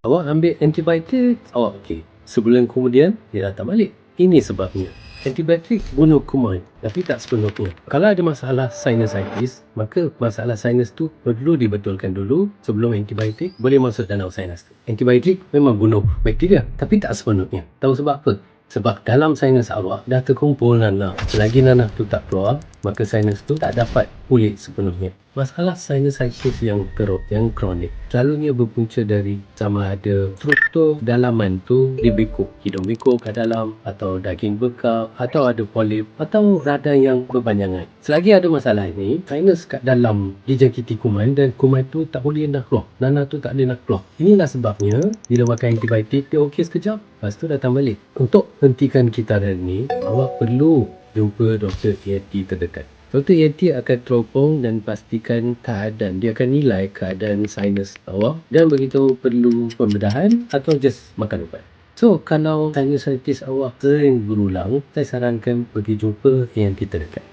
Awak ambil antibiotik, awak okey. Sebulan kemudian, dia datang balik. Ini sebabnya. Antibiotik bunuh kuman, tapi tak sepenuhnya. Kalau ada masalah sinusitis, maka masalah sinus tu perlu dibetulkan dulu sebelum antibiotik boleh masuk dalam sinus tu. Antibiotik memang bunuh bakteria, tapi tak sepenuhnya. Tahu sebab apa? Sebab dalam sinus awak dah terkumpul nanah. Selagi nanah tu tak keluar, maka sinus tu tak dapat pulih sepenuhnya. Masalah sinusitis yang teruk, yang kronik, selalunya berpunca dari sama ada struktur dalaman tu dibekuk, hidung bekuk kat dalam, atau daging bekak, atau ada polip, atau radang yang berpanjangan. Selagi ada masalah ini, sinus kat dalam dijangkiti kuman dan kuman tu tak boleh nak keluar. Nanah tu tak boleh nak keluar. Inilah sebabnya bila makan antibiotik dia okey sekejap, lepas tu datang balik. Untuk hentikan kitaran ni, awak perlu jumpa doktor ENT terdekat. Doktor ENT akan teropong dan pastikan keadaan. Dia akan nilai keadaan sinus awak dan beritahu perlu pembedahan atau just makan ubat. So, kalau sinusitis awak sering berulang, saya sarankan pergi jumpa ENT terdekat.